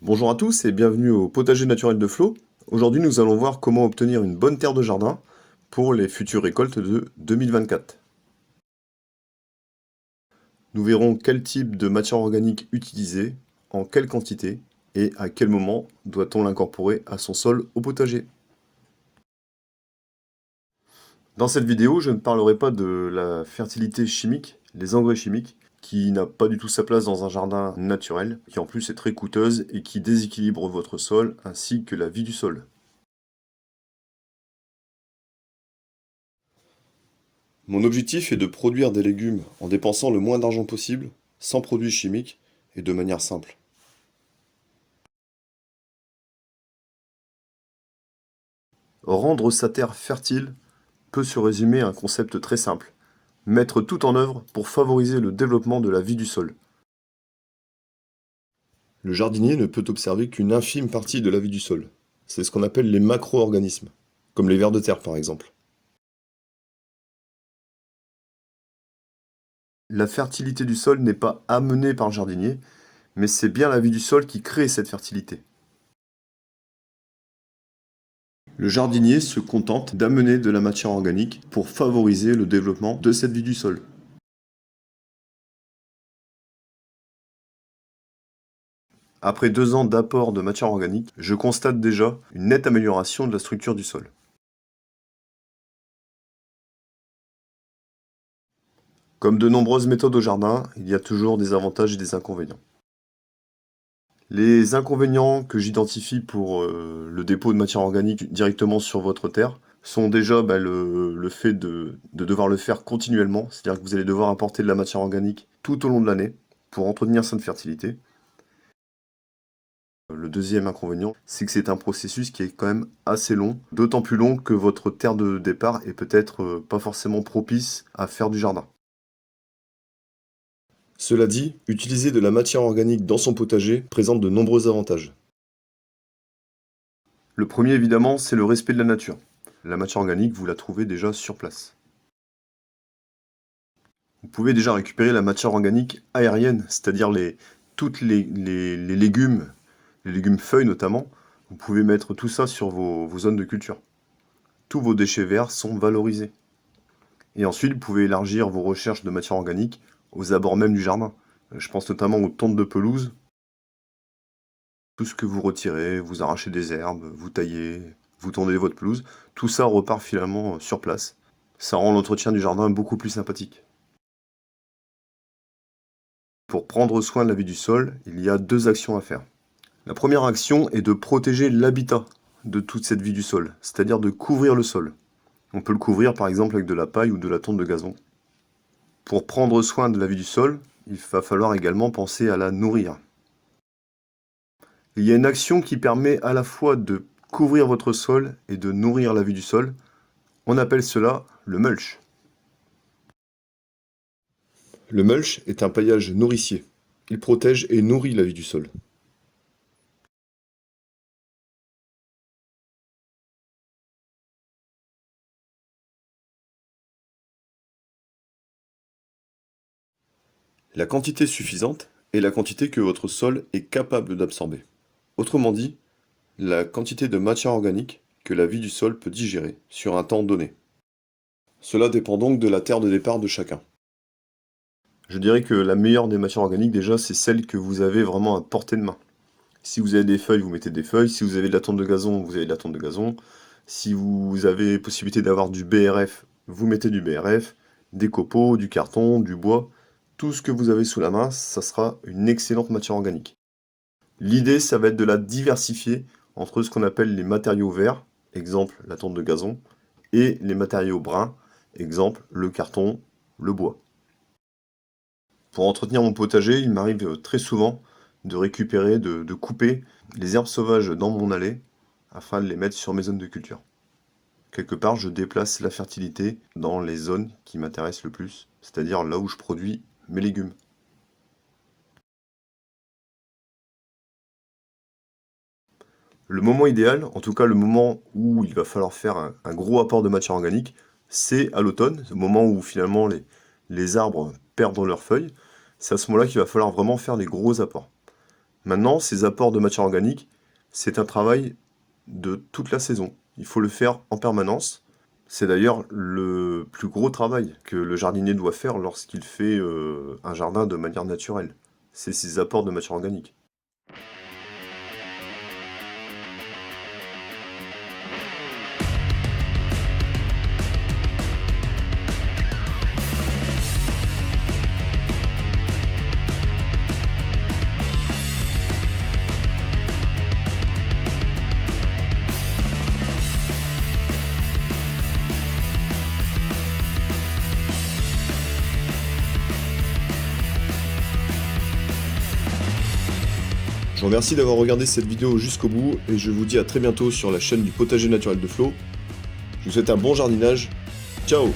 Bonjour à tous et bienvenue au potager naturel de Flo. Aujourd'hui, nous allons voir comment obtenir une bonne terre de jardin pour les futures récoltes de 2024. Nous verrons quel type de matière organique utiliser, en quelle quantité et à quel moment doit-on l'incorporer à son sol au potager. Dans cette vidéo, je ne parlerai pas de la fertilité chimique, les engrais chimiques, qui n'a pas du tout sa place dans un jardin naturel, qui en plus est très coûteuse et qui déséquilibre votre sol ainsi que la vie du sol. Mon objectif est de produire des légumes en dépensant le moins d'argent possible, sans produits chimiques et de manière simple. Rendre sa terre fertile peut se résumer à un concept très simple. Mettre tout en œuvre pour favoriser le développement de la vie du sol. Le jardinier ne peut observer qu'une infime partie de la vie du sol. C'est ce qu'on appelle les macro-organismes, comme les vers de terre par exemple. La fertilité du sol n'est pas amenée par le jardinier, mais c'est bien la vie du sol qui crée cette fertilité. Le jardinier se contente d'amener de la matière organique pour favoriser le développement de cette vie du sol. Après 2 ans d'apport de matière organique, je constate déjà une nette amélioration de la structure du sol. Comme de nombreuses méthodes au jardin, il y a toujours des avantages et des inconvénients. Les inconvénients que j'identifie pour le dépôt de matière organique directement sur votre terre sont déjà le fait de devoir le faire continuellement, c'est-à-dire que vous allez devoir apporter de la matière organique tout au long de l'année pour entretenir cette fertilité. Le deuxième inconvénient, c'est que c'est un processus qui est quand même assez long, d'autant plus long que votre terre de départ est peut-être pas forcément propice à faire du jardin. Cela dit, utiliser de la matière organique dans son potager présente de nombreux avantages. Le premier évidemment, c'est le respect de la nature. La matière organique, vous la trouvez déjà sur place. Vous pouvez déjà récupérer la matière organique aérienne, c'est-à-dire toutes les légumes, les légumes feuilles notamment. Vous pouvez mettre tout ça sur vos zones de culture. Tous vos déchets verts sont valorisés. Et ensuite, vous pouvez élargir vos recherches de matière organique aux abords même du jardin. Je pense notamment aux tontes de pelouse. Tout ce que vous retirez, vous arrachez des herbes, vous taillez, vous tondez votre pelouse, tout ça repart finalement sur place. Ça rend l'entretien du jardin beaucoup plus sympathique. Pour prendre soin de la vie du sol, il y a 2 actions à faire. La première action est de protéger l'habitat de toute cette vie du sol, c'est-à-dire de couvrir le sol. On peut le couvrir par exemple avec de la paille ou de la tonte de gazon. Pour prendre soin de la vie du sol, il va falloir également penser à la nourrir. Il y a une action qui permet à la fois de couvrir votre sol et de nourrir la vie du sol. On appelle cela le mulch. Le mulch est un paillage nourricier. Il protège et nourrit la vie du sol. La quantité suffisante est la quantité que votre sol est capable d'absorber. Autrement dit, la quantité de matière organique que la vie du sol peut digérer sur un temps donné. Cela dépend donc de la terre de départ de chacun. Je dirais que la meilleure des matières organiques déjà, c'est celle que vous avez vraiment à portée de main. Si vous avez des feuilles, vous mettez des feuilles. Si vous avez de la tonte de gazon, vous avez de la tonte de gazon. Si vous avez possibilité d'avoir du BRF, vous mettez du BRF, des copeaux, du carton, du bois. Tout ce que vous avez sous la main, ça sera une excellente matière organique. L'idée, ça va être de la diversifier entre ce qu'on appelle les matériaux verts, exemple la tonte de gazon, et les matériaux bruns, exemple le carton, le bois. Pour entretenir mon potager, il m'arrive très souvent de récupérer, de couper les herbes sauvages dans mon allée afin de les mettre sur mes zones de culture. Quelque part, je déplace la fertilité dans les zones qui m'intéressent le plus, c'est-à-dire là où je produis mes légumes. Le moment idéal, en tout cas le moment où il va falloir faire un gros apport de matière organique, c'est à l'automne, au moment où finalement les arbres perdent leurs feuilles. C'est à ce moment-là qu'il va falloir vraiment faire des gros apports. Maintenant, ces apports de matière organique, c'est un travail de toute la saison. Il faut le faire en permanence. C'est d'ailleurs le plus gros travail que le jardinier doit faire lorsqu'il fait un jardin de manière naturelle. C'est ces apports de matière organique. Je vous remercie d'avoir regardé cette vidéo jusqu'au bout et je vous dis à très bientôt sur la chaîne du Potager Naturel de Flo. Je vous souhaite un bon jardinage. Ciao!